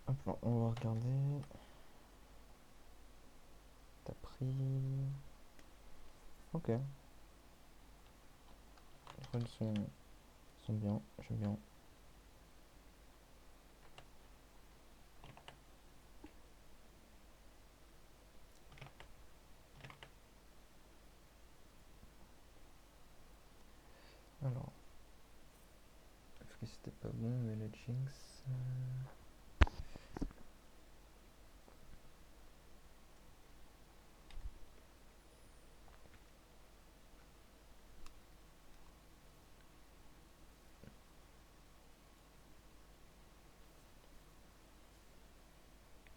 Hop là, on va regarder. T'as pris. Ok. Les runs sont bien, j'aime bien. Alors, est-ce que c'était pas bon, mais le Jinx.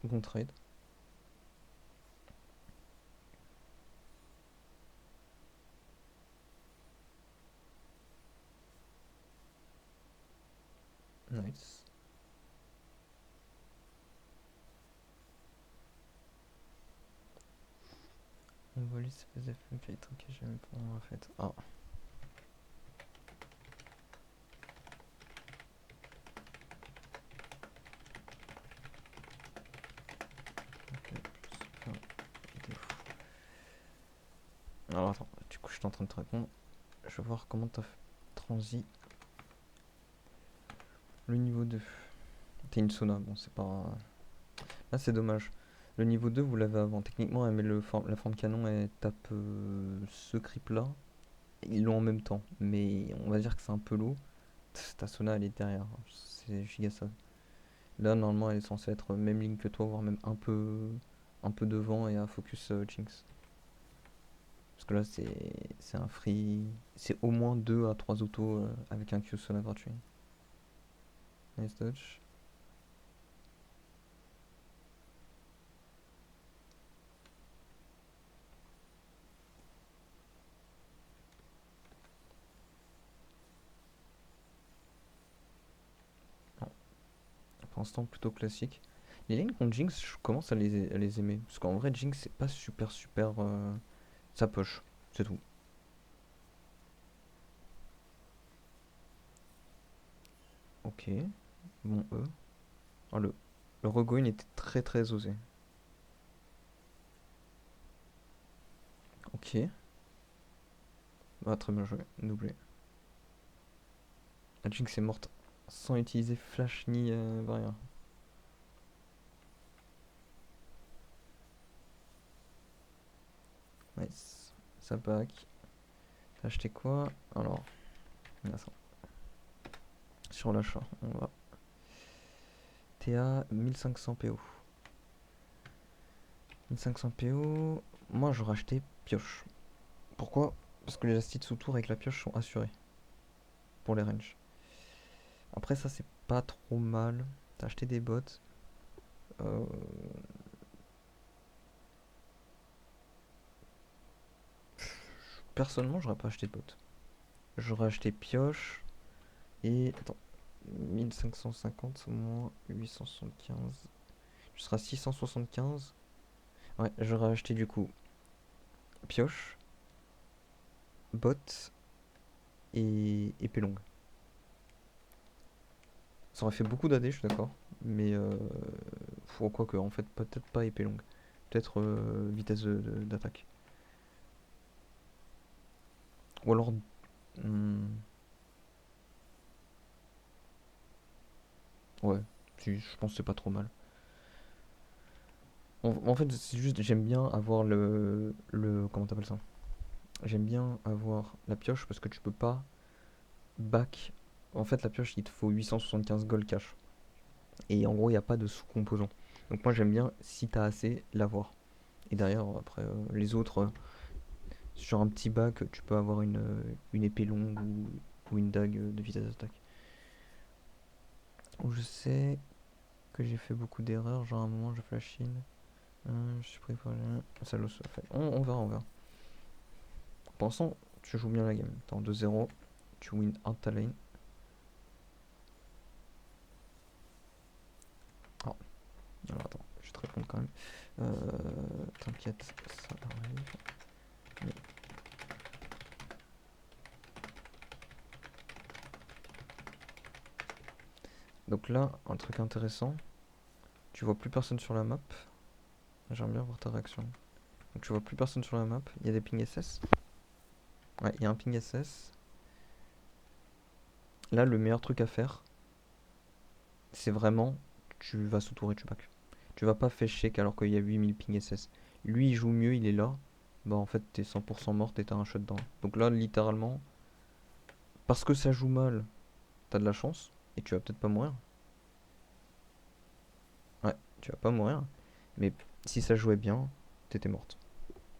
Bon trade. Nice. On voit l'espèce de flight. Ok, j'ai même pas en fait. Ah. Ok, je sais pas. Alors attends, du coup, je suis en train de te répondre. Je vais voir comment t'as transi le niveau 2. T'es une sauna, bon, c'est pas. Là, c'est dommage. Le niveau 2, vous l'avez avant. Techniquement, elle met la forme canon et tape ce creep là. Ils l'ont en même temps, mais on va dire que c'est un peu lourd. Ta sauna, elle est derrière. C'est giga ça. Là, normalement, elle est censée être même ligne que toi, voire même un peu devant et à focus Jinx. Parce que là, c'est un free. C'est au moins 2 à 3 autos avec un Q sauna gratuit. Nice dodge. Non, pour l'instant, plutôt classique. Les lignes contre Jinx, je commence à les aimer. Parce qu'en vrai, Jinx, c'est pas super. Ça poche, c'est tout. Ok, bon E. Oh, le Rogoin était très osé. Ok. Ah, très bien joué, doublé. La Jinx est morte sans utiliser flash ni barrière. Nice. Ça back. T'as acheté quoi? Alors, là, ça. Sur l'achat, on va. TA 1500 PO. 1500 PO. Moi, j'aurais acheté pioche. Pourquoi? Parce que les astites sous tour avec la pioche sont assurés pour les ranges. Après, ça, c'est pas trop mal. T'as acheté des bots. Euh, Personnellement, j'aurais pas acheté de bots. J'aurais acheté pioche et. Attends. 1550 moins 875. Je serai à 675. Ouais, j'aurais acheté du coup pioche, bot et épée longue. Ça aurait fait beaucoup d'AD, je suis d'accord. Mais quoi que, en fait, peut-être pas épée longue. Peut-être vitesse d'attaque. Ou alors. hmm, ouais, je pense que c'est pas trop mal. En fait, c'est juste, j'aime bien avoir comment t'appelles ça? J'aime bien avoir la pioche parce que tu peux pas back. En fait, la pioche, il te faut 875 gold cash. Et en gros, il n'y a pas de sous-composants. Donc moi, j'aime bien, si t'as assez, l'avoir. Et derrière, après, les autres, sur un petit bac, tu peux avoir une épée longue ou une dague de vitesse d'attaque. Je sais que j'ai fait beaucoup d'erreurs, genre à un moment, je flash in. Je suis pris pour ça le fait. On verra, on verra. Pour l'instant, tu joues bien la game. T'es en 2-0, tu win un ta lane. Oh, alors attends, je vais te répondre quand même. T'inquiète, ça arrive. Mais donc là, un truc intéressant, Tu vois plus personne sur la map. J'aimerais bien voir ta réaction. Donc tu vois plus personne sur la map. Il y a des pings SS. Ouais, il y a un ping SS. Là, le meilleur truc à faire, c'est vraiment, tu vas sous tour et tu back. Tu vas pas fetch shake alors qu'il y a 8000 ping SS. Lui, il joue mieux, il est là. Bah en fait, t'es 100% mort et t'as un shutdown. Donc là, littéralement, parce que ça joue mal, t'as de la chance et tu vas peut-être pas mourir. Ouais, tu vas pas mourir. Mais si ça jouait bien, t'étais morte.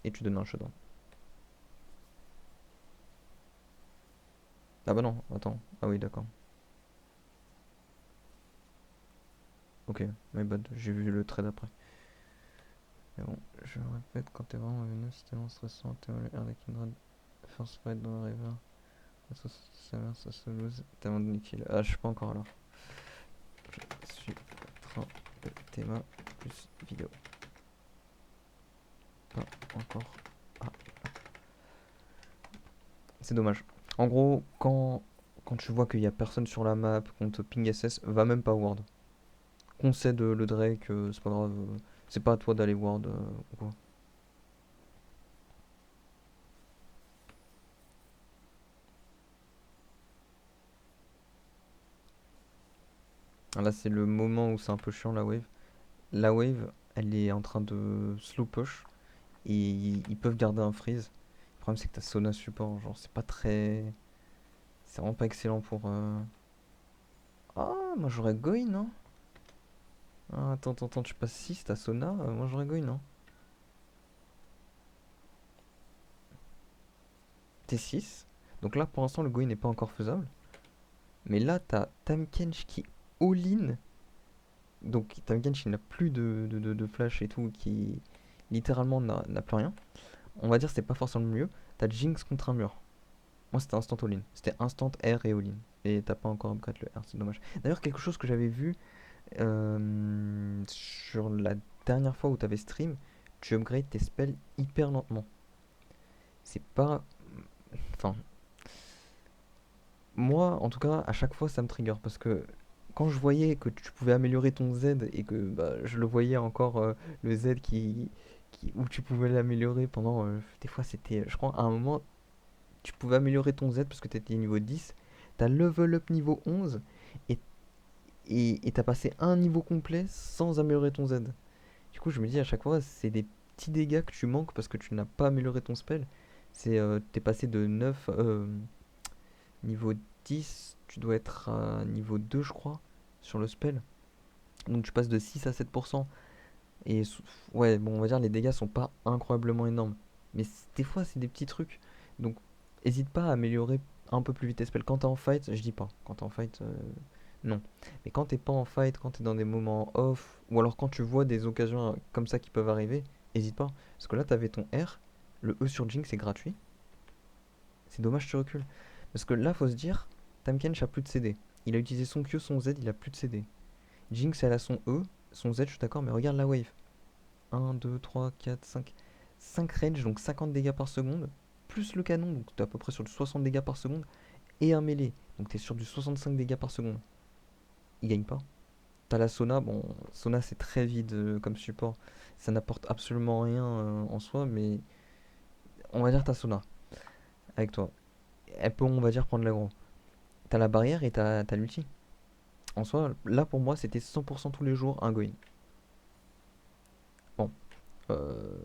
Et tu donnais un shutdown. Ah bah non, attends. Ah oui, d'accord. Ok, my bad, j'ai vu le trade après. Mais bon, je répète, quand t'es vraiment venu, c'est tellement stressant, t'es le R de Kindred, first fight dans la river, ça se lose, tellement de kill. Ah, je suis pas encore là. Je suis en train de théma plus vidéo. Pas encore. Ah, c'est dommage. En gros, quand tu vois qu'il y a personne sur la map, qu'on te ping SS, va même pas ward. Concède le Drake, c'est pas grave. C'est pas à toi d'aller ward ou quoi. Ah, là, c'est le moment où c'est un peu chiant la wave. La wave, elle est en train de slow push et ils peuvent garder un freeze. Le problème, c'est que t'as Sona support, genre, c'est pas très. C'est vraiment pas excellent pour. Ah, moi j'aurais Goin, hein. Ah, attends, tu passes 6, t'as Sona, moi j'aurais Goin, hein. T'es 6. Donc là, pour l'instant, le Goin n'est pas encore faisable. Mais là, t'as Tamkench qui all-in. Donc Tamkench, il n'a plus de flash et tout, qui littéralement n'a plus rien. On va dire que c'est pas forcément le mieux. T'as Jinx contre un mur. Moi, c'était instant all-in. C'était instant R et all-in. Et t'as pas encore upgrade le R, c'est dommage. D'ailleurs, quelque chose que j'avais vu sur la dernière fois où t'avais stream, tu upgrades tes spells hyper lentement. C'est pas. Enfin, moi, en tout cas, à chaque fois, ça me trigger parce que quand je voyais que tu pouvais améliorer ton Z et que bah, je le voyais encore le Z où tu pouvais l'améliorer pendant. Des fois, c'était. Je crois à un moment, tu pouvais améliorer ton Z parce que tu étais niveau 10. T'as level up niveau 11 et et t'as passé un niveau complet sans améliorer ton Z. Du coup, je me dis à chaque fois, c'est des petits dégâts que tu manques parce que tu n'as pas amélioré ton spell. T'es passé de 9 niveau 10, tu dois être à niveau 2, je crois, sur le spell. Donc tu passes de 6 à 7%. Et ouais, bon, on va dire les dégâts sont pas incroyablement énormes. Mais des fois, c'est des petits trucs. Donc, hésite pas à améliorer un peu plus vite tes spells. Quand t'es en fight, je dis pas. Quand t'es en fight, non. Mais quand t'es pas en fight, quand t'es dans des moments off, ou alors quand tu vois des occasions comme ça qui peuvent arriver, hésite pas. Parce que là, t'avais ton R, le E sur Jinx c'est gratuit. C'est dommage que tu recules. Parce que là, faut se dire, Tamkench a plus de CD. Il a utilisé son Q, son Z, il a plus de CD. Jinx, elle a son E, son Z, je suis d'accord, mais regarde la wave. 1, 2, 3, 4, 5. 5 range, donc 50 dégâts par seconde. Plus le canon, donc t'es à peu près sur du 60 dégâts par seconde. Et un mêlée, donc t'es sur du 65 dégâts par seconde. Il gagne pas. T'as la Sona, bon, Sona c'est très vide comme support. Ça n'apporte absolument rien en soi, mais on va dire t'as Sona avec toi. Elle peut, on va dire, prendre l'aggro. T'as la barrière et t'as l'ulti. En soi, là pour moi, c'était 100% tous les jours un Goin. Bon, euh,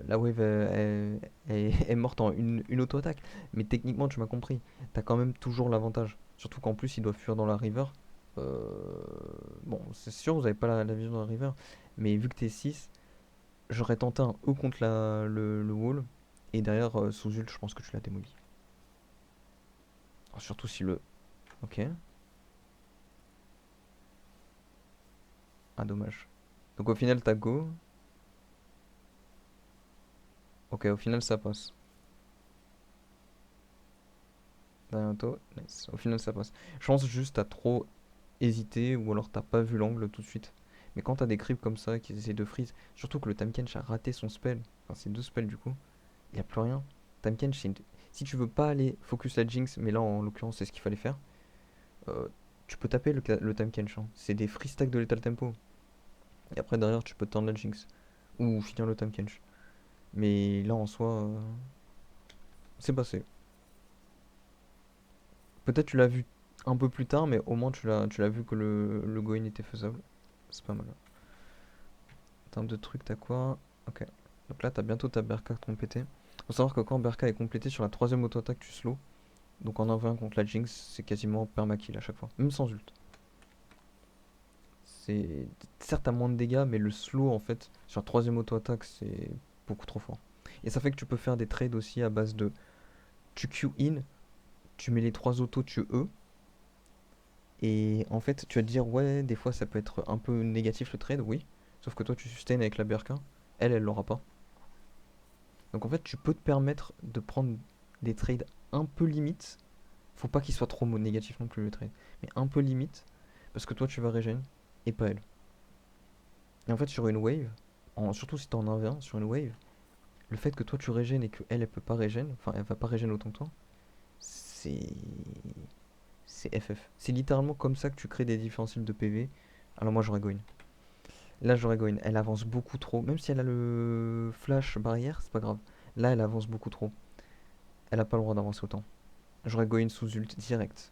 la wave est morte en une auto-attaque. Mais techniquement, tu m'as compris. T'as quand même toujours l'avantage. Surtout qu'en plus, ils doivent fuir dans la river. Euh, bon, c'est sûr, vous avez pas la vision dans la river. Mais vu que t'es 6, j'aurais tenté un E contre le wall. Et derrière, sous ult, je pense que tu l'as démoli. Alors, surtout si le. Ok. Ah, dommage. Donc au final, t'as go. Ok, au final, ça passe. Auto, nice. Au final, ça passe. Je pense juste t'as trop hésité ou alors t'as pas vu l'angle tout de suite. Mais quand t'as des creeps comme ça qui essaient de freeze, surtout que le Tamkench a raté son spell, enfin c'est deux spells du coup, il y a plus rien. Tamkench, si tu veux pas aller focus la Jinx, mais là en l'occurrence c'est ce qu'il fallait faire, euh, tu peux taper le Tamkench, hein. C'est des free stacks de Lethal Tempo. Et après derrière tu peux tendre la Jinx. Ou finir le Tahm Kench. Mais là en soi, c'est passé. Peut-être tu l'as vu un peu plus tard, mais au moins tu l'as vu que le go-in était faisable. C'est pas mal. En termes de trucs, t'as quoi? Ok. Donc là, t'as bientôt ta Berka complétée. Faut savoir que quand Berka est complétée sur la troisième auto-attaque, tu slow. Donc en 1v1 contre la Jinx, c'est quasiment permakill à chaque fois. Même sans ult. C'est certes t'as moins de dégâts, mais le slow en fait, sur la troisième auto-attaque, c'est beaucoup trop fort. Et ça fait que tu peux faire des trades aussi à base de tu Q in, tu mets les trois autos, tu E. Et en fait, tu vas te dire, ouais, des fois ça peut être un peu négatif le trade, oui. Sauf que toi, tu sustain avec la Berka. Elle l'aura pas. Donc en fait, tu peux te permettre de prendre des trades un peu limite. Faut pas qu'il soit trop négatif non plus le trade. Mais un peu limite. Parce que toi, tu vas régène et pas elle. Et en fait, sur une wave, surtout si t'es en 1v1, sur une wave, le fait que toi tu régènes et que elle peut pas régène, enfin elle va pas régène autant que toi, c'est. C'est FF. C'est littéralement comme ça que tu crées des différentiels de PV. Alors moi j'aurais Goin. Là, j'aurais Goin. Elle avance beaucoup trop. Même si elle a le flash barrière, c'est pas grave. Là, elle avance beaucoup trop. Elle a pas le droit d'avancer autant. J'aurais Goin sous ult direct.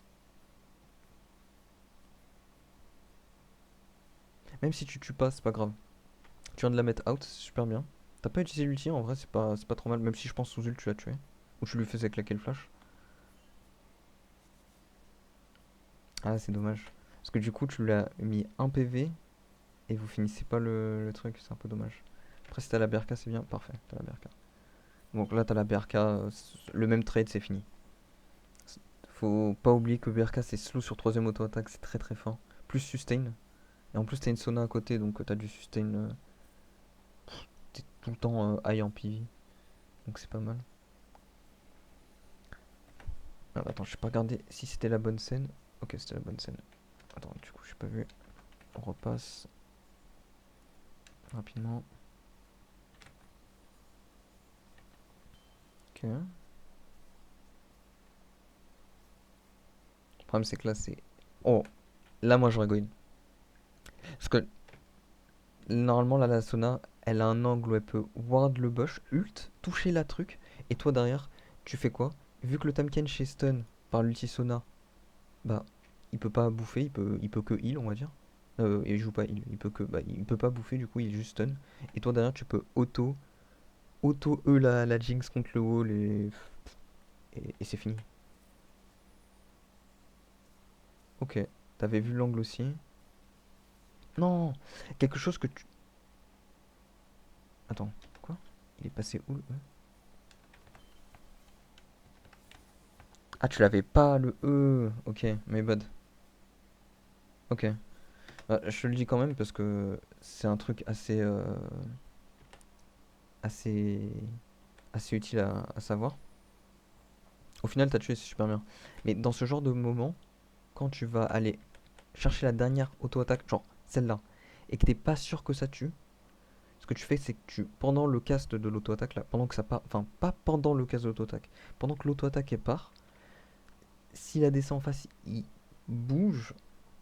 Même si tu tues pas, c'est pas grave. Tu viens de la mettre out, c'est super bien. T'as pas utilisé l'ulti, en vrai, c'est pas trop mal. Même si je pense sous ult, tu l'as tué. Ou tu lui faisais claquer le flash. Ah, c'est dommage. Parce que du coup, tu l'as mis 1 PV et vous finissez pas le truc. C'est un peu dommage. Après, si t'as la BRK, c'est bien. Parfait, t'as la BRK. Donc là, t'as la BRK. Le même trade, c'est fini. Faut pas oublier que BRK c'est slow sur troisième auto-attaque, c'est très très fort. Plus sustain. Et en plus t'as une Sona à côté, donc t'as du sustain. T'es tout le temps high en PV. Donc c'est pas mal. Ah, attends, je sais pas regarder si c'était la bonne scène. Ok, c'était la bonne scène. Attends, du coup j'ai pas vu. On repasse rapidement. Ok. Le problème c'est que là c'est... Oh, là moi j'aurais Goin. Parce que normalement là la Sona, elle a un angle où elle peut ward le bush, ult, toucher la truc. Et toi derrière, tu fais quoi? Vu que le Tahm chez stun par l'ulti Sona, bah, il peut pas bouffer, il peut que heal, on va dire. Et il joue pas heal, il peut pas bouffer, du coup, il est juste stun. Et toi, derrière, tu peux auto la Jinx contre le wall et c'est fini. Ok, t'avais vu l'angle aussi. Non, quelque chose que tu... Attends, quoi? Il est passé où le E? Ah, tu l'avais pas le E. Ok, my bad. Ok. Bah, je te le dis quand même parce que c'est un truc assez, assez utile à savoir. Au final, t'as tué, c'est super bien. Mais dans ce genre de moment, quand tu vas aller chercher la dernière auto-attaque, genre celle-là, et que t'es pas sûr que ça tue, ce que tu fais, c'est que pendant le cast de l'auto-attaque, là, pendant que ça part, enfin, pas pendant le cast de l'auto-attaque, pendant que l'auto-attaque est part, si la descend en face, il bouge,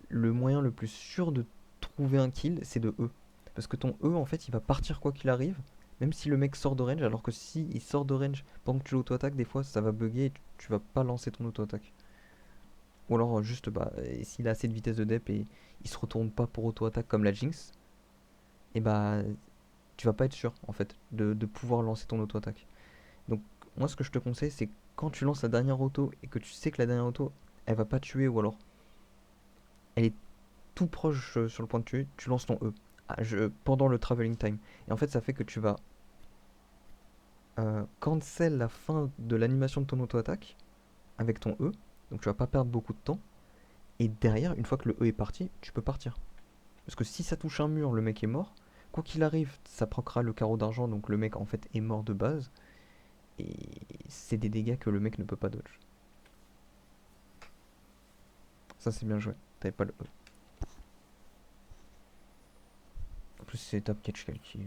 le moyen le plus sûr de trouver un kill, c'est de E. Parce que ton E, en fait, il va partir quoi qu'il arrive, même si le mec sort de range, alors que si il sort de range pendant que tu l'auto-attaques, des fois, ça va bugger et tu vas pas lancer ton auto-attaque. Ou alors juste, bah, s'il a assez de vitesse de dep et il se retourne pas pour auto-attaque comme la Jinx, et bah tu vas pas être sûr en fait de pouvoir lancer ton auto-attaque. Donc moi ce que je te conseille c'est quand tu lances la dernière auto et que tu sais que la dernière auto elle va pas tuer ou alors elle est tout proche sur le point de tuer, tu lances ton E pendant le traveling time. Et en fait ça fait que tu vas cancel la fin de l'animation de ton auto-attaque avec ton E, donc tu vas pas perdre beaucoup de temps. Et derrière, une fois que le E est parti, tu peux partir. Parce que si ça touche un mur, le mec est mort. Quoi qu'il arrive, ça proquera le carreau d'argent, donc le mec en fait est mort de base. Et c'est des dégâts que le mec ne peut pas dodge. Ça c'est bien joué. T'avais pas le E. En plus c'est top catch kill.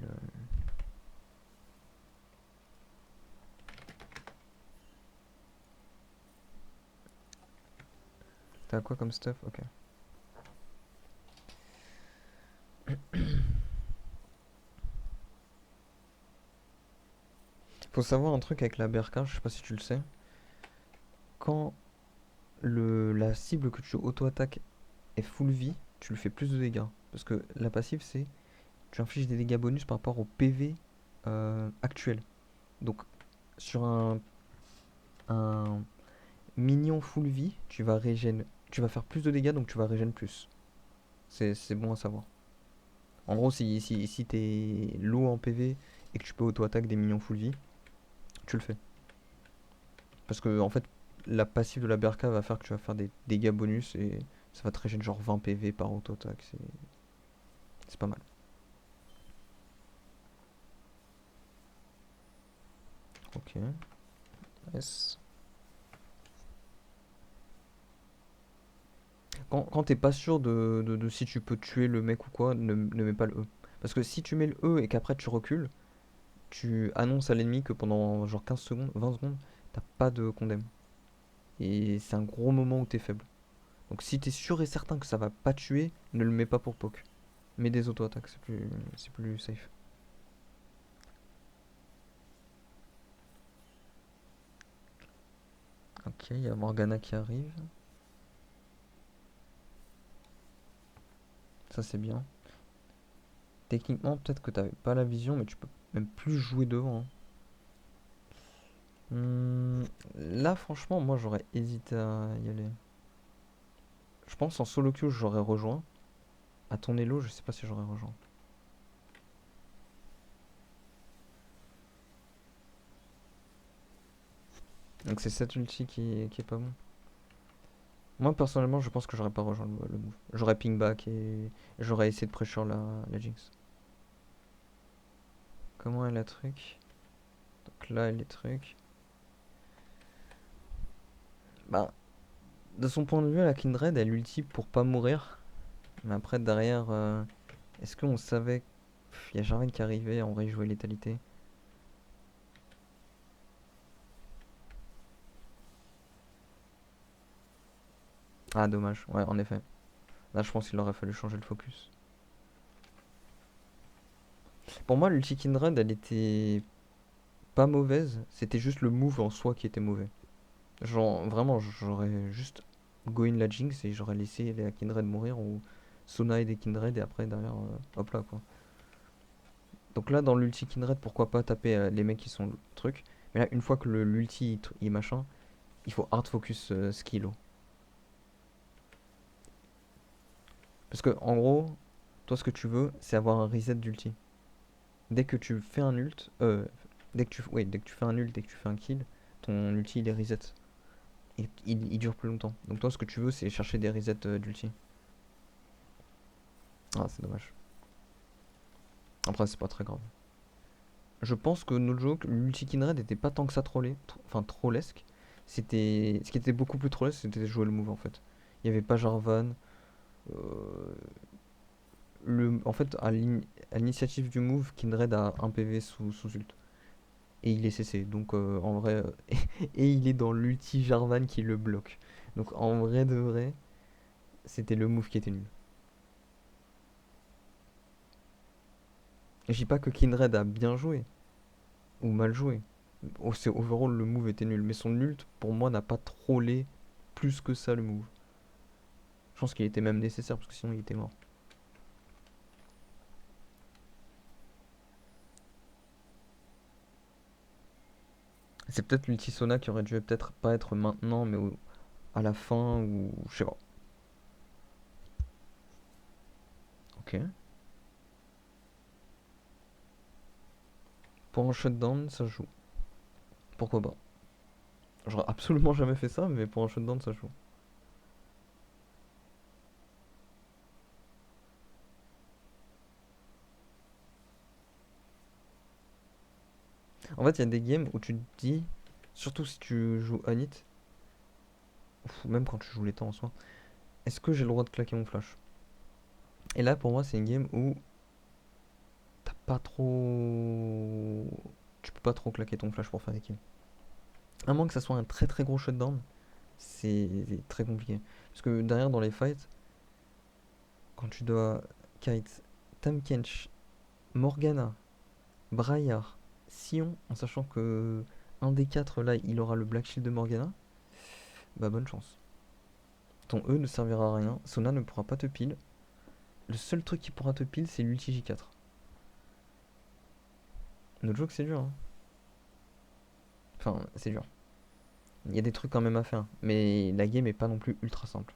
T'as quoi comme stuff? Ok. Faut savoir un truc avec la BRK, je sais pas si tu le sais. Quand la cible que tu auto-attaques est full vie, tu lui fais plus de dégâts. Parce que la passive, c'est tu infliges des dégâts bonus par rapport au PV actuel. Donc, sur un minion full vie, tu vas faire plus de dégâts, donc tu vas régène plus. C'est bon à savoir. En gros, si t'es low en PV et que tu peux auto-attaque des minions full vie, tu le fais. Parce que, en fait, la passive de la BRK va faire que tu vas faire des dégâts bonus et ça va te régénérer genre 20 PV par auto-attaque. C'est pas mal. Ok. Yes. Quand t'es pas sûr de si tu peux tuer le mec ou quoi, ne mets pas le E. Parce que si tu mets le E et qu'après tu recules, tu annonces à l'ennemi que pendant genre 15 secondes, 20 secondes, t'as pas de condemn. Et c'est un gros moment où t'es faible. Donc si t'es sûr et certain que ça va pas tuer, ne le mets pas pour poke. Mets des auto-attaques, c'est plus safe. Ok, il y a Morgana qui arrive. Ça c'est bien. Techniquement, peut-être que t'avais pas la vision, mais tu peux même plus jouer devant, hein. Là, franchement, moi j'aurais hésité à y aller. Je pense en solo queue, j'aurais rejoint. À ton elo, je sais pas si j'aurais rejoint. Donc c'est cette ulti qui est pas bon. Moi personnellement, je pense que j'aurais pas rejoint le move. J'aurais ping back et j'aurais essayé de pressure la Jinx. Comment est la truc? Donc là, elle est truc. Bah, de son point de vue, la Kindred, elle ulti pour pas mourir. Mais après, derrière, est-ce qu'on savait. Il y a Jarvan qui arrivait, on aurait joué létalité. Ah, dommage. Ouais, en effet. Là, je pense qu'il aurait fallu changer le focus. Pour moi, l'ulti Kindred, elle était pas mauvaise. C'était juste le move en soi qui était mauvais. Genre, vraiment, j'aurais juste go in la Jinx et j'aurais laissé la Kindred mourir ou Sona et des Kindred et après, derrière, hop là, quoi. Donc là, dans l'ulti Kindred, pourquoi pas taper les mecs qui sont le truc. Mais là, une fois que l'ulti il machin, il faut hard focus skillo. Parce que en gros, toi ce que tu veux, c'est avoir un reset d'ulti. Dès que tu fais un ult, dès que tu fais un ult, dès que tu fais un kill, ton ulti il est reset. Il dure plus longtemps. Donc toi ce que tu veux, c'est chercher des resets d'ulti. Ah, c'est dommage. Après, c'est pas très grave. Je pense que no joke, l'ulti Kindred était pas tant que ça trollé, enfin trollesque. Ce qui était beaucoup plus trollesque, c'était de jouer le move en fait. Il y avait pas Jarvan. euh, en fait, à l'initiative du move, Kindred a un PV sous ult. Et il est CC. Donc en vrai. Et il est dans l'ulti Jarvan qui le bloque. Donc en vrai de vrai, c'était le move qui était nul. Et je dis pas que Kindred a bien joué ou mal joué. C'est overall le move était nul. Mais son ult, pour moi, n'a pas trollé plus que ça le move. Je pense qu'il était même nécessaire parce que sinon il était mort. C'est peut-être l'ulti Sona qui aurait dû peut-être pas être maintenant, mais à la fin ou je sais pas. Ok. Pour un shutdown, ça joue. Pourquoi pas? J'aurais absolument jamais fait ça, mais pour un shutdown, ça joue. En fait, il y a des games où tu te dis, surtout si tu joues Anit, ou même quand tu joues les temps en soi, est-ce que j'ai le droit de claquer mon flash? Et là, pour moi, c'est une game où t'as pas trop. Tu peux pas trop claquer ton flash pour faire des kills. À moins que ça soit un très très gros shutdown, c'est très compliqué. Parce que derrière, dans les fights, quand tu dois kite Tahm Kench, Morgana, Briar, Sion, en sachant que un des quatre là, il aura le Black Shield de Morgana, bah bonne chance. Ton E ne servira à rien, Sona ne pourra pas te pile. Le seul truc qui pourra te pile, c'est l'ulti J4. Notre joke, c'est dur, hein. Enfin, c'est dur. Il y a des trucs quand même à faire, mais la game est pas non plus ultra simple.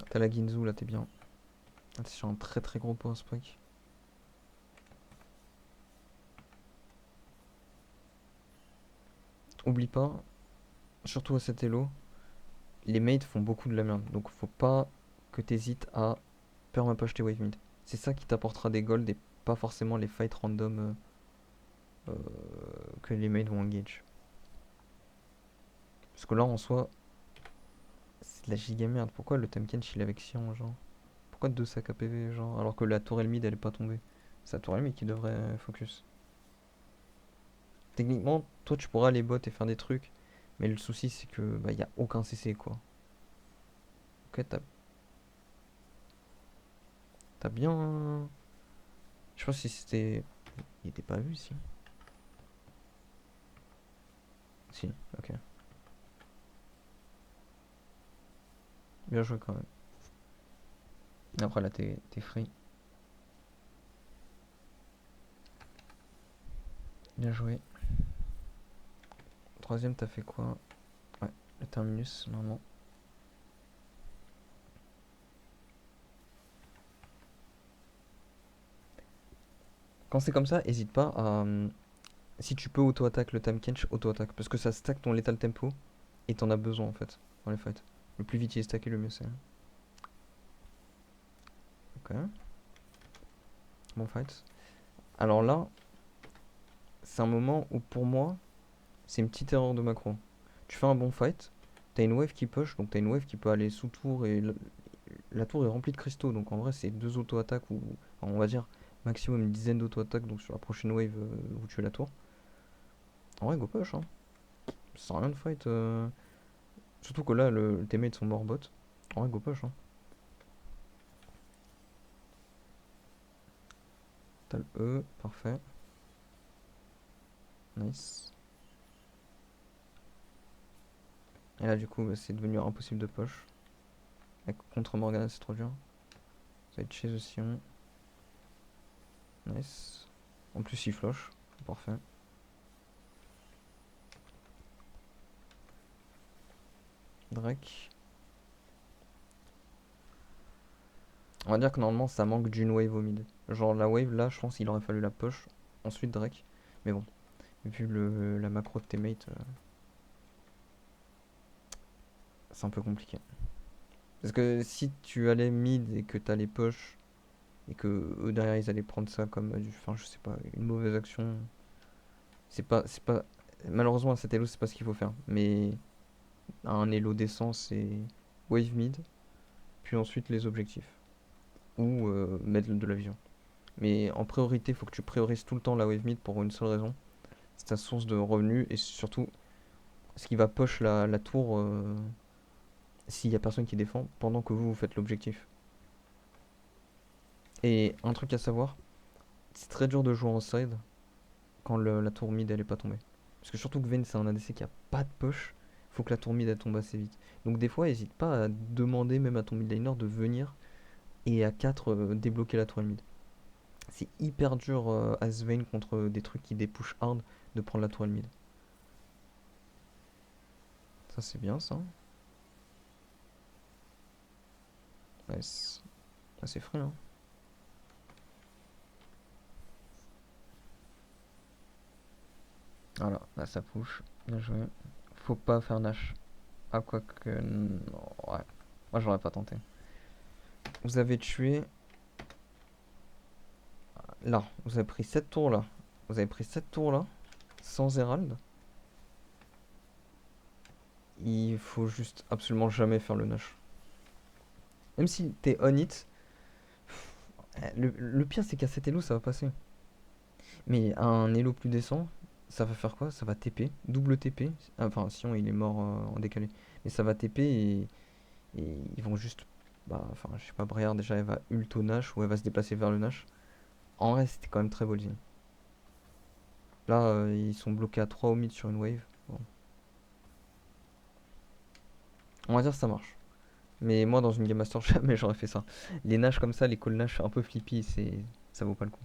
T'as la Ginzu là, t'es bien. Ah, t'es sur un très très gros power spike. Oublie pas, surtout à cet elo, les mates font beaucoup de la merde. Donc faut pas que t'hésites à permapush tes wave mid. C'est ça qui t'apportera des golds et pas forcément les fights random euh, que les mates vont engage. Parce que là en soi, c'est de la giga merde. Pourquoi le Temkench il est avec Sion, genre? Pourquoi 2 sacs à PV, genre? Alors que la tourelle mid elle est pas tombée. C'est la tourelle mid qui devrait focus. Techniquement, toi tu pourras aller bot et faire des trucs. Mais le souci c'est que bah y a aucun CC quoi. Ok, t'as bien. Je sais pas si c'était. Il était pas vu si. Si, ok. Bien joué quand même. Après là t'es free. Bien joué. Troisième t'as fait quoi? Ouais, le terminus normalement. Quand c'est comme ça, hésite pas à. Si tu peux auto-attaque le time kench, auto-attaque. Parce que ça stack ton lethal tempo et t'en as besoin en fait dans les fights. Le plus vite il est stacké, le mieux c'est. Ok, bon fight. Alors là, c'est un moment où pour moi, c'est une petite erreur de macro. Tu fais un bon fight, t'as une wave qui push, donc t'as une wave qui peut aller sous tour et la tour est remplie de cristaux, donc en vrai c'est deux auto-attaques ou enfin, on va dire maximum une dizaine d'auto-attaques, donc sur la prochaine wave vous tuez la tour. En vrai go push hein, ça sert à rien de fight. Surtout que là le teammates sont morts bot. En vrai go push hein. T'as le E, parfait. Nice. Et là du coup bah, c'est devenu impossible de push. Contre Morgana c'est trop dur. Ça va être chez aussi. Nice. En plus il flush. Parfait. Drake. On va dire que normalement ça manque d'une wave au mid. Genre la wave là je pense qu'il aurait fallu la push. Ensuite Drake. Mais bon. Vu la macro de tes mates, c'est un peu compliqué. Parce que si tu allais mid et que t'allais push et que eux derrière ils allaient prendre ça comme enfin je sais pas, une mauvaise action. C'est pas. Malheureusement à cet elo c'est pas ce qu'il faut faire. Mais à un elo décent c'est wave mid, puis ensuite les objectifs. Ou mettre de la vision. Mais en priorité, il faut que tu priorises tout le temps la wave mid pour une seule raison. C'est ta source de revenus et surtout ce qui va push la tour s'il y a personne qui défend pendant que vous faites l'objectif. Et un truc à savoir, c'est très dur de jouer en side quand la tour mid elle est pas tombée. Parce que surtout que Vayne c'est un ADC qui a pas de push, faut que la tour mid elle tombe assez vite. Donc des fois, n'hésite pas à demander même à ton mid laner de venir et à 4 débloquer la tour mid. C'est hyper dur à Vayne contre des trucs qui dépush hard de prendre la tour mid. Ça c'est bien ça. Nice. Ah, c'est frais hein. Voilà, là ça push. Bien joué. Faut pas faire Nash. Ah, quoi que. Non, ouais. Moi, j'aurais pas tenté. Vous avez tué. Là. Vous avez pris 7 tours là. Vous avez pris 7 tours là. Sans Herald. Il faut juste absolument jamais faire le Nash. Même si t'es on it. Le pire, c'est qu'à cet elo, ça va passer. Mais à un elo plus décent, ça va faire quoi? Ça va TP. Double TP. Enfin, Sion, il est mort en décalé. Mais ça va TP et ils vont juste Bah, enfin, je sais pas, Briar déjà elle va ult au Nash ou elle va se déplacer vers le Nash. En vrai, c'était quand même très ballsy. Là, ils sont bloqués à 3 au mid sur une wave. Bon. On va dire que ça marche. Mais moi, dans une Game Master, jamais j'aurais fait ça. Les Nash comme ça, les calls Nash un peu flippy, ça vaut pas le coup.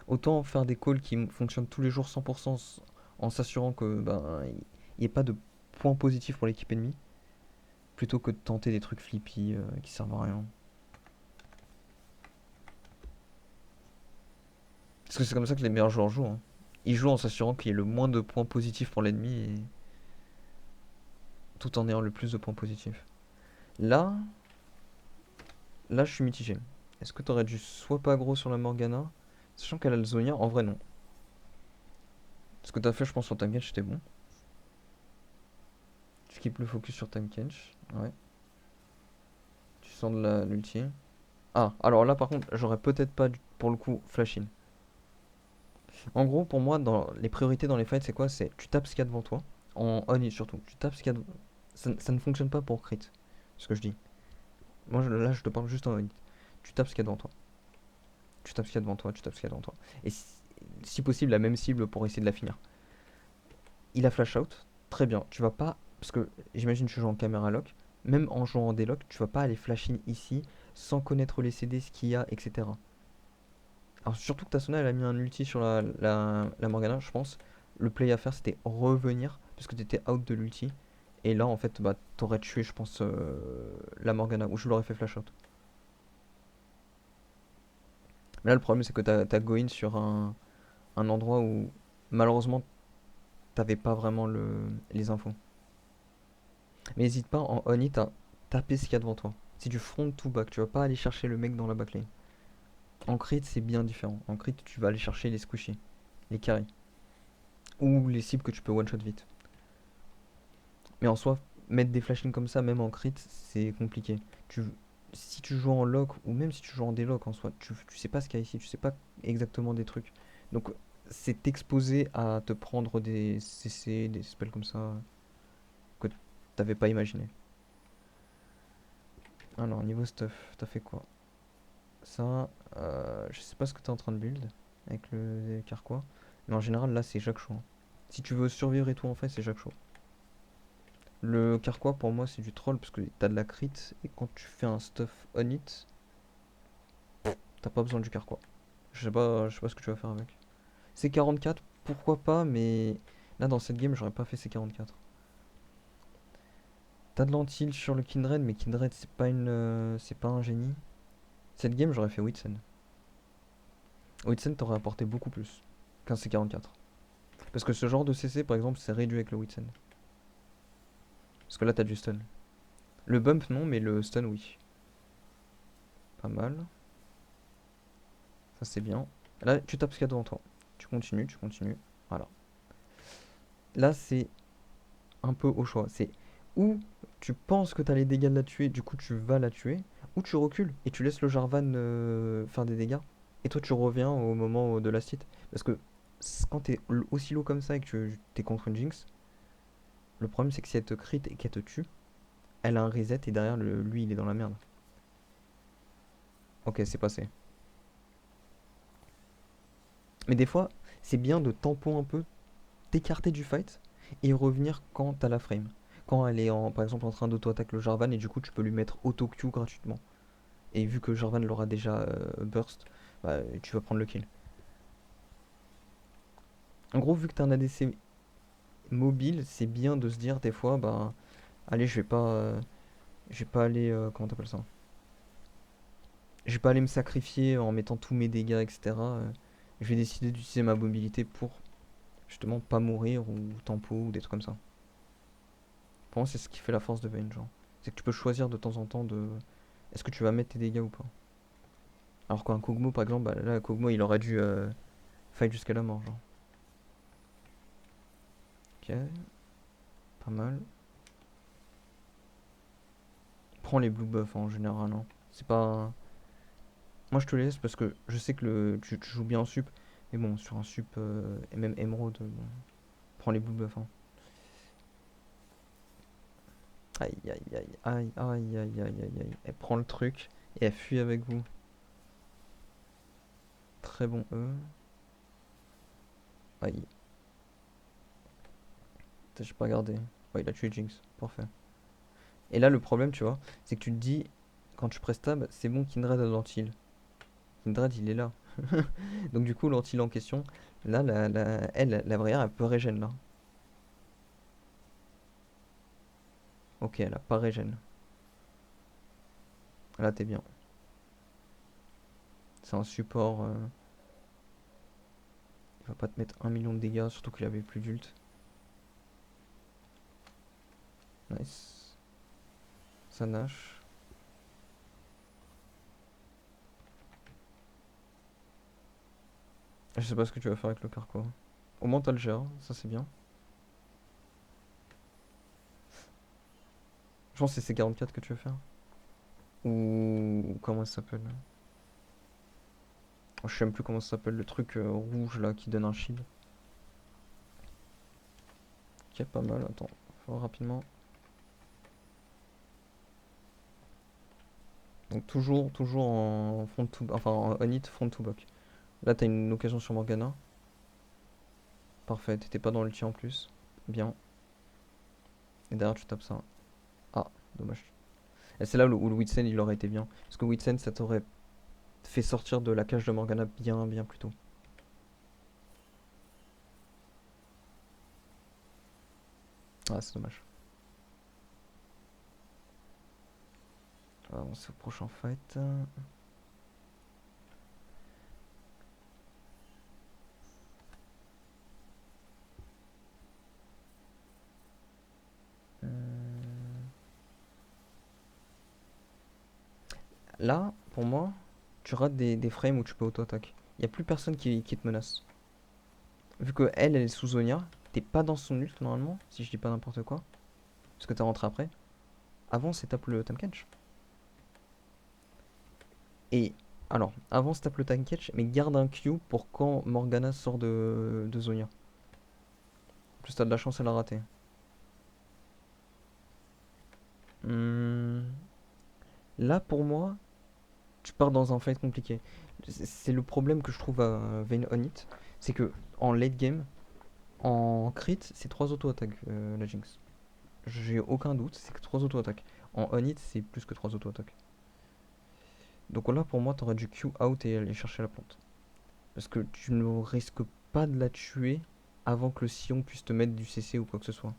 Autant faire des calls qui fonctionnent tous les jours 100% en s'assurant que ben il n'y ait pas de points positifs pour l'équipe ennemie, plutôt que de tenter des trucs flippy qui servent à rien. Parce que c'est comme ça que les meilleurs joueurs jouent, hein. Ils jouent en s'assurant qu'il y ait le moins de points positifs pour l'ennemi et tout en ayant le plus de points positifs. Là, là je suis mitigé. Est-ce que t'aurais dû soit pas aggro sur la Morgana, sachant qu'elle a le Zonia? En vrai non. Ce que t'as fait je pense sur Tankage c'était bon. Skip le focus sur Tankage. Ouais. Tu sens de l'ulti. Ah, alors là par contre, j'aurais peut-être pas pour le coup flash in. En gros, pour moi, dans les priorités dans les fights, c'est quoi? C'est tu tapes ce qu'il y a devant toi. En on surtout. Tu tapes ce qu'il y a ça ne fonctionne pas pour crit. Ce que je dis. Moi, là, je te parle juste en on. Tu tapes ce qu'il y a devant toi. Tu tapes ce qu'il y a devant toi. Tu tapes ce qu'il y a devant toi. Et si possible, la même cible pour essayer de la finir. Il a flash out. Très bien. Tu vas pas. Parce que j'imagine que tu joues en caméra lock. Même en jouant en délock, tu vas pas aller flash in ici sans connaître les CD, ce qu'il y a, etc. Alors surtout que Tasuna elle a mis un ulti sur la Morgana, je pense. Le play à faire c'était revenir parce que t'étais out de l'ulti. Et là en fait bah t'aurais tué je pense la Morgana ou je l'aurais fait flash out. Mais là le problème c'est que t'as go in sur un endroit où malheureusement t'avais pas vraiment les infos. Mais n'hésite pas en on it à taper ce qu'il y a devant toi. C'est du front to back, tu vas pas aller chercher le mec dans la backlane. En crit c'est bien différent. En crit tu vas aller chercher les squishy, les carry. Ou les cibles que tu peux one shot vite. Mais en soi, mettre des flashings comme ça, même en crit, c'est compliqué. Tu, si tu joues en lock, ou même si tu joues en délock en soi, tu sais pas ce qu'il y a ici, tu sais pas exactement des trucs. Donc c'est exposé à te prendre des CC, des spells comme ça, que t'avais pas imaginé. Alors, niveau stuff, t'as fait quoi? Ça, je sais pas ce que t'es en train de build avec le carquois, mais en général, là, c'est Jacques Chaud, hein. Si tu veux survivre et tout, en fait, c'est Jacques Chaud. Le carquois pour moi c'est du troll parce que t'as de la crit et quand tu fais un stuff on it, t'as pas besoin du carquois. Je sais pas ce que tu vas faire avec. C44, pourquoi pas, mais là dans cette game j'aurais pas fait C44. T'as de l'antil sur le Kindred, mais Kindred c'est pas un génie. Cette game j'aurais fait Whitsen. Whitsen t'aurait apporté beaucoup plus qu'un C44. Parce que ce genre de CC par exemple c'est réduit avec le Whitsen. Parce que là t'as du stun. Le bump non, mais le stun oui. Pas mal. Ça c'est bien. Là, tu tapes ce qu'il y a devant toi. Tu continues, tu continues. Voilà. Là, c'est un peu au choix. C'est ou tu penses que tu as les dégâts de la tuer, du coup tu vas la tuer, ou tu recules et tu laisses le Jarvan faire des dégâts. Et toi, tu reviens au moment de la site. Parce que quand t'es aussi low comme ça et que tu es contre une Jinx, le problème c'est que si elle te crit et qu'elle te tue, elle a un reset et derrière, lui, il est dans la merde. Ok, c'est passé. Mais des fois, c'est bien de tampon un peu, t'écarter du fight et revenir quand t'as la frame. Quand elle est par exemple en train d'auto-attaque le Jarvan et du coup tu peux lui mettre auto-Q gratuitement. Et vu que Jarvan l'aura déjà burst, bah, tu vas prendre le kill. En gros, vu que t'as un ADC mobile, c'est bien de se dire des fois, bah allez, je vais pas aller, comment t'appelles ça? Je vais pas aller me sacrifier en mettant tous mes dégâts, etc. Je vais décider d'utiliser ma mobilité pour justement pas mourir ou tempo ou des trucs comme ça. Pour moi, c'est ce qui fait la force de Vayne, genre. C'est que tu peux choisir de temps en temps de. Est-ce que tu vas mettre tes dégâts ou pas? Alors qu'un Kog'Maw, par exemple, bah, là, Kog'Maw, il aurait dû fight jusqu'à la mort, genre. Ok, pas mal. Prends les blue buffs en général, hein. C'est pas. Moi, je te laisse parce que je sais que tu joues bien en sup. Mais bon, sur un sup, et même Emerald, bon, prends les blue buffs, hein. Aïe, aïe, aïe, aïe, aïe, aïe, aïe, aïe, aïe. Elle prend le truc et elle fuit avec vous. Très bon E. Aïe. Putain, j'ai pas regardé. Ouais, il a tué Jinx. Parfait. Et là, le problème, tu vois, c'est que tu te dis, quand tu presses tab, c'est bon, Kindred a l'antil. Kindred, il est là. Donc, du coup, l'antil en question, là, la Brière, elle peut régène là. Ok, elle a pas régène. Là, t'es bien. C'est un support. Il va pas te mettre 1 million de dégâts, surtout qu'il avait plus d'ult. Nice. Ça nage. Je sais pas ce que tu vas faire avec le carquois. Au moins, t'as le GR, ça c'est bien. Je pense que c'est C44 que tu veux faire. Ou comment ça s'appelle? Oh, je sais même plus comment ça s'appelle, le truc rouge là qui donne un shield. Qui est pas mal, attends, faut voir rapidement. Donc toujours en front to, enfin en on hit front to back. Là t'as une occasion sur Morgana. Parfait, t'étais pas dans l'ulti en plus. Bien. Et derrière tu tapes ça. Ah, dommage. Et c'est là où le Witsen il aurait été bien. Parce que Witsen ça t'aurait fait sortir de la cage de Morgana bien plus tôt. Ah c'est dommage. On va avancer au prochain fight. Là, pour moi, tu rates des frames où tu peux auto-attaque. Il n'y a plus personne qui te menace. Vu que elle est sous Zonia, t'es pas dans son ult normalement, si je dis pas n'importe quoi. Parce que t'es rentré après. Avant, c'est tape le Tanketch. Et alors, avant, c'est tape le Tanketch, mais garde un Q pour quand Morgana sort de Zonia. En plus, t'as de la chance à la rater. Hmm, Là, pour moi, tu pars dans un fight compliqué. C'est le problème que je trouve à Vayne Onit. C'est que en late game, en crit, c'est 3 auto-attaques, la Jinx. J'ai aucun doute, c'est que 3 auto-attaques. En on-hit, c'est plus que 3 auto-attaques. Donc là, pour moi, t'aurais dû Q out et aller chercher la plante. Parce que tu ne risques pas de la tuer avant que le Sion puisse te mettre du CC ou quoi que ce soit.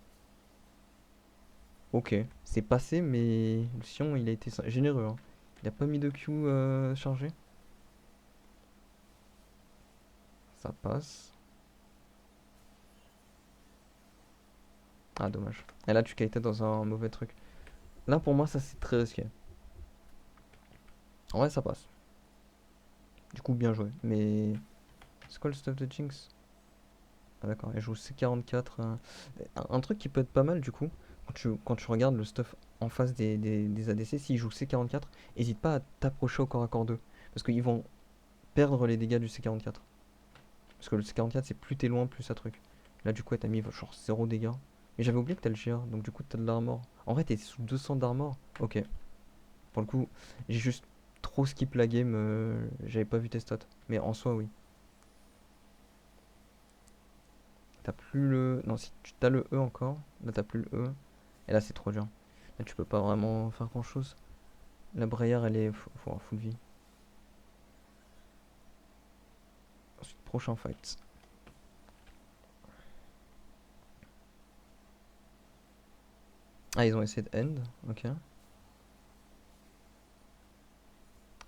Ok, c'est passé, mais le Sion, il a été généreux, hein. Il a pas mis de Q chargé. Ça passe. Ah, dommage. Et là, tu kited dans un mauvais truc. Là, pour moi, ça, c'est très risqué. En vrai, ça passe. Du coup, bien joué. Mais c'est quoi le stuff de Jinx? Ah d'accord, elle joue C44. Un truc qui peut être pas mal du coup, quand tu regardes le stuff en face des ADC, s'ils jouent C44, hésite pas à t'approcher au corps à corps d'eux. Parce qu'ils vont perdre les dégâts du C44. Parce que le C44 c'est plus t'es loin, plus ça truc. Là du coup elle t'a mis genre 0 dégâts. Mais j'avais oublié que t'as le GA, donc du coup t'as de l'armor. En vrai t'es sous 200 d'armor. Ok. Pour le coup, j'ai juste trop skip la game, j'avais pas vu tes stats. Mais en soi oui. T'as plus le. Non, si tu t'as le E encore, là t'as plus le E. Et là c'est trop dur. Là tu peux pas vraiment faire grand chose. La Braillard elle est full vie. Ensuite, prochain fight. Ah, ils ont essayé de end, ok.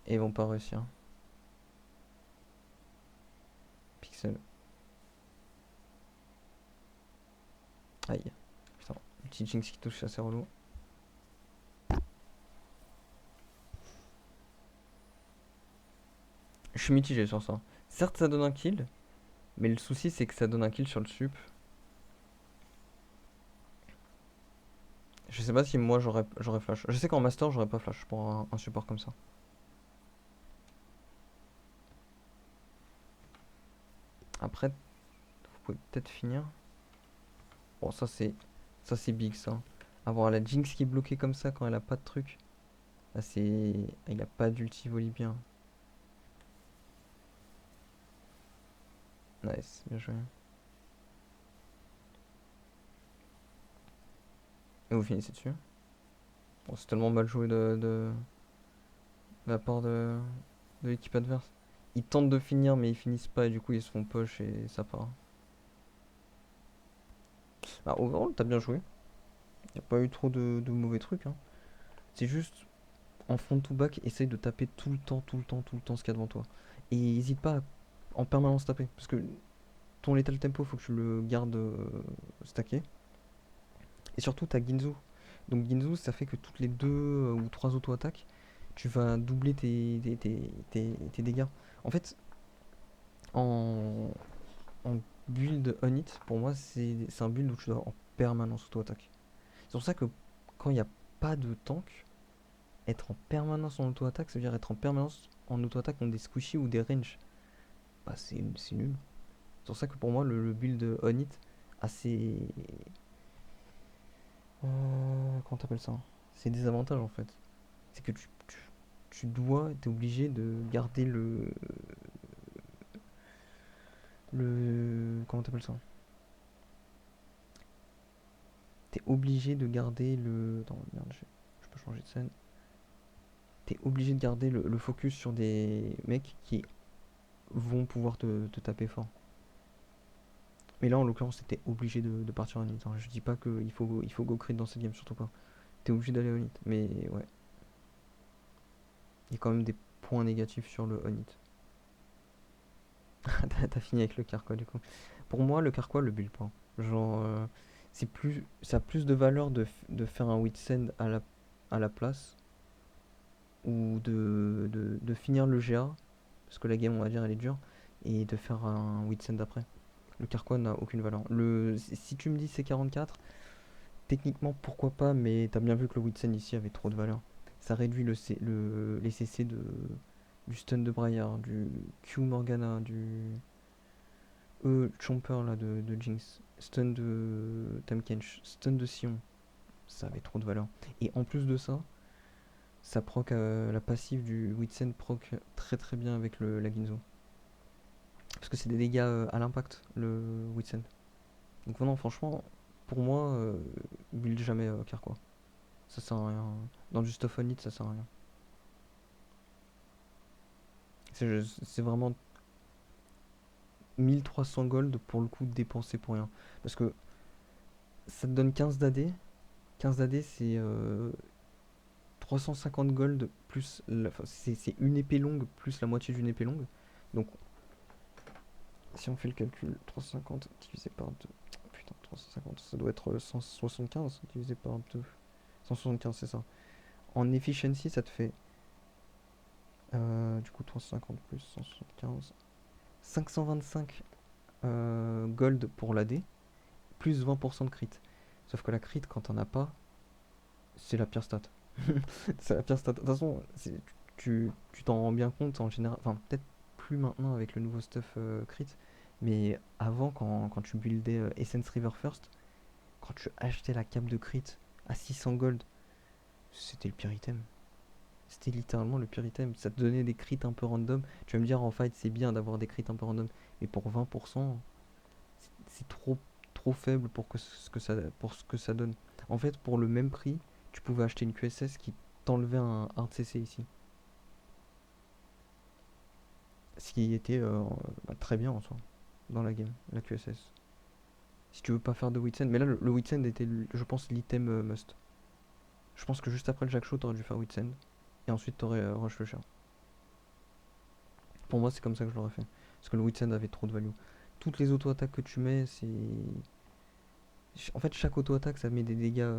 Et ils vont pas réussir. Pixel. Aïe. Putain, petit Jinx qui touche, c'est assez relou. Je suis mitigé sur ça. Certes, ça donne un kill, mais le souci c'est que ça donne un kill sur le sup. Je sais pas si moi j'aurais flash. Je sais qu'en master j'aurais pas flash pour un support comme ça. Après, vous pouvez peut-être finir. Bon, ça c'est big ça. Avoir la Jinx qui est bloquée comme ça quand elle a pas de truc. Là, c'est. Il a pas d'ulti Volibear. Nice, bien joué. Et vous finissez dessus. Bon, c'est tellement mal joué de la part de l'équipe adverse. Ils tentent de finir, mais ils finissent pas, et du coup, ils se font push et ça part. Bah, overall, t'as bien joué. Y a pas eu trop de mauvais trucs, hein. C'est juste, en front to back, essaye de taper tout le temps, tout le temps, tout le temps ce qu'il y a devant toi. Et n'hésite pas à en permanence taper. Parce que ton lethal tempo, faut que tu le gardes stacké. Et surtout, t'as Ginzu. Donc Ginzu, ça fait que toutes les deux ou trois auto-attaques, tu vas doubler tes dégâts. En fait, en, en build on it, pour moi, c'est un build où tu dois en permanence auto-attaque. C'est pour ça que quand il n'y a pas de tank, être en permanence en auto-attaque, ça veut dire être en permanence en auto-attaque contre des squishy ou des range. Bah, c'est nul. C'est pour ça que pour moi, le build on it, assez. Comment t'appelles ça? C'est des avantages en fait. C'est que tu dois, t'es obligé de garder comment t'appelles ça? T'es obligé de garder le. Attends, merde, je peux changer de scène. T'es obligé de garder le focus sur des mecs qui vont pouvoir te taper fort. Mais là, en l'occurrence, t'étais obligé de partir en hit, hein. Je dis pas qu'il faut go crit dans cette game, surtout pas. T'es obligé d'aller en hit. Mais ouais, il y a quand même des points négatifs sur le on hit. T'as fini avec le carquois du coup. Pour moi, le carquois le build pas. Genre, ça a plus de valeur de faire un Witsend à la place ou de finir le GA, parce que la game, on va dire, elle est dure, et de faire un Witsend après. Le carquois n'a aucune valeur. Si tu me dis C44, techniquement, pourquoi pas, mais t'as bien vu que le Witsend ici avait trop de valeur. Ça réduit les CC du stun de Briar, du Q Morgana, du Chomper là de Jinx, stun de Tamkench, stun de Sion, ça avait trop de valeur. Et en plus de ça, ça proc la passive du Witsend proc très très bien avec la Ginzo. Parce que c'est des dégâts à l'impact, le Witsend. Donc non, franchement, pour moi, build jamais Carquois. Ça sert à rien. Dans du stuff on it, ça sert à rien. C'est vraiment 1300 gold pour le coup dépensé pour rien. Parce que ça te donne 15 d'AD. 15 d'AD, c'est 350 gold plus. C'est une épée longue plus la moitié d'une épée longue. Donc, si on fait le calcul, 350 divisé par 2. Putain, 350, ça doit être 175 divisé par 2. 175, c'est ça. En efficiency, ça te fait. Du coup, 350 plus 175. 525 gold pour l'AD, plus 20% de crit. Sauf que la crit, quand t'en as pas, c'est la pire stat. C'est la pire stat. De toute façon, tu t'en rends bien compte en général. Enfin, peut-être plus maintenant avec le nouveau stuff crit. Mais avant, quand tu buildais Essence River First, quand tu achetais la cape de crit à 600 gold, c'était le pire item. C'était littéralement le pire item. Ça te donnait des crits un peu random. Tu vas me dire en fight, c'est bien d'avoir des crits un peu random. Mais pour 20%, c'est trop faible pour ce que ça donne. En fait, pour le même prix, tu pouvais acheter une QSS qui t'enlevait un CC ici. Ce qui était bah, très bien en soi, dans la game, la QSS. Si tu veux pas faire de Witsend, mais là le Witsend était, je pense, l'item must. Je pense que juste après le Jack Show, t'aurais dû faire Witsend. Et ensuite t'aurais Rush le chat. Pour moi, c'est comme ça que je l'aurais fait. Parce que le Witsend avait trop de value. Toutes les auto-attaques que tu mets, c'est. En fait, chaque auto-attaque, ça met des dégâts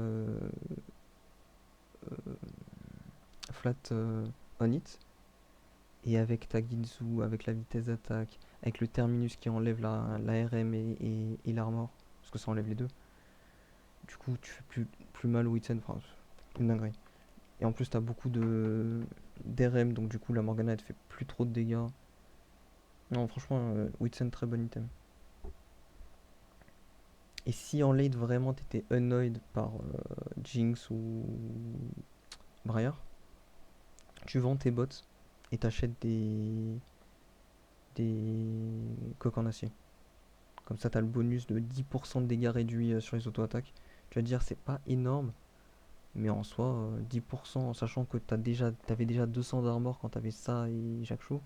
flat on it. Et avec ta Ginzu, avec la vitesse d'attaque, avec le Terminus qui enlève la RM et l'armor, parce que ça enlève les deux, du coup tu fais plus mal au Witsen, enfin une dinguerie. Et en plus t'as beaucoup de d'RM, donc du coup la Morgana elle te fait plus trop de dégâts. Non franchement, Witsen très bon item. Et si en late vraiment t'étais annoyed par Jinx ou Briar, tu vends tes bots et t'achètes des coques en acier. Comme ça, t'as le bonus de 10% de dégâts réduits sur les auto-attaques. Tu vas te dire, c'est pas énorme, mais en soi, 10%, en sachant que t'avais déjà 200 d'armor quand t'avais ça et Jacques Chou.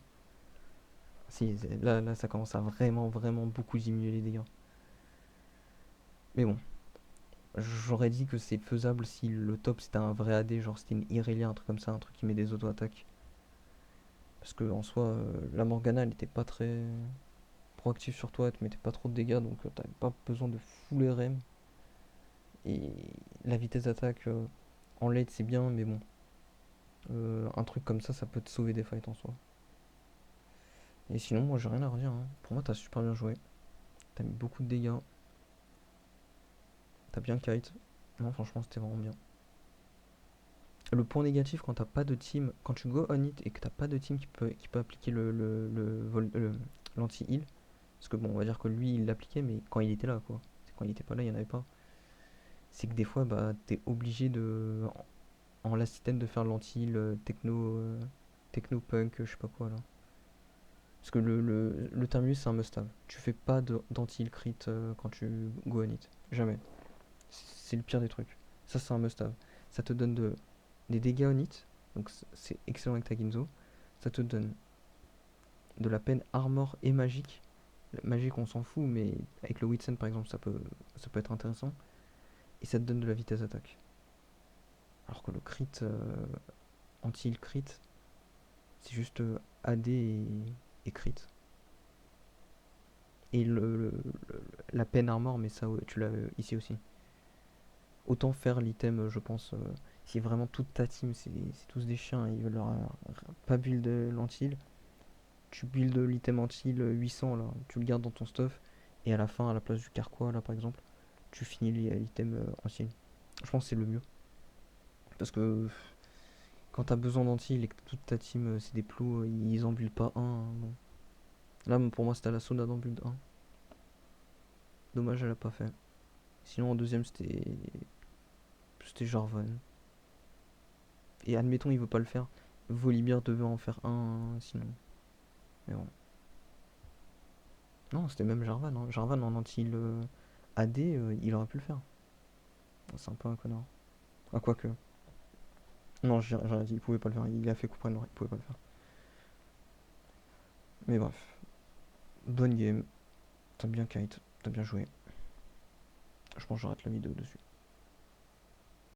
Si, là, ça commence à vraiment, vraiment beaucoup diminuer les dégâts. Mais bon, j'aurais dit que c'est faisable si le top c'était un vrai AD, genre c'était une Irelia, un truc comme ça, un truc qui met des auto-attaques. Parce que en soi, la Morgana elle était pas très proactive sur toi, elle te mettait pas trop de dégâts, donc t'avais pas besoin de full RM. Et la vitesse d'attaque en late c'est bien, mais bon, un truc comme ça peut te sauver des fights en soi. Et sinon, moi j'ai rien à redire, hein. Pour moi, t'as super bien joué, t'as mis beaucoup de dégâts, t'as bien kite. Non, franchement, c'était vraiment bien. Le point négatif quand t'as pas de team, quand tu go on it et que t'as pas de team qui peut appliquer l'anti-heal, parce que bon, on va dire que lui il l'appliquait, mais quand il était là quoi. C'est quand il était pas là, il y en avait pas. C'est que des fois, bah, t'es obligé en last item de faire l'anti-heal techno punk, je sais pas quoi là. Parce que le Terminus c'est un must-have. Tu fais pas d'anti-heal crit quand tu go on it. Jamais. C'est le pire des trucs. Ça c'est un must-have. Ça te donne des dégâts on it, donc c'est excellent avec ta Ginzo. Ça te donne de la peine armor et magique. Magique on s'en fout, mais avec le Witsen par exemple ça peut être intéressant. Et ça te donne de la vitesse d'attaque. Alors que le crit, anti-heal crit, c'est juste AD et crit. Et la peine armor, mais ça tu l'as ici aussi. Autant faire l'item, je pense, si vraiment toute ta team c'est tous des chiens et ils veulent pas build l'anti-heal, tu build l'item anti-heal 800 là, tu le gardes dans ton stuff et à la fin, à la place du carquois là par exemple, tu finis l'item anti-heal. Je pense que c'est le mieux. Parce que quand t'as besoin d'anti-heal et que toute ta team c'est des plots, ils en build pas un, hein, bon. Là pour moi c'était la Sona dans build 1. Dommage elle a pas fait. Sinon en deuxième c'était Jarvan. Et admettons il veut pas le faire. Volibear devait en faire un sinon. Mais bon. Non, c'était même Jarvan, hein. Jarvan en anti-heal AD, il aurait pu le faire. C'est un peu un connard. Ah, quoique. Non, j'ai rien dit, il pouvait pas le faire. Il a fait coup près, non, il pouvait pas le faire. Mais bref. Bonne game. T'as bien kite, t'as bien joué. Je pense que j'arrête la vidéo dessus.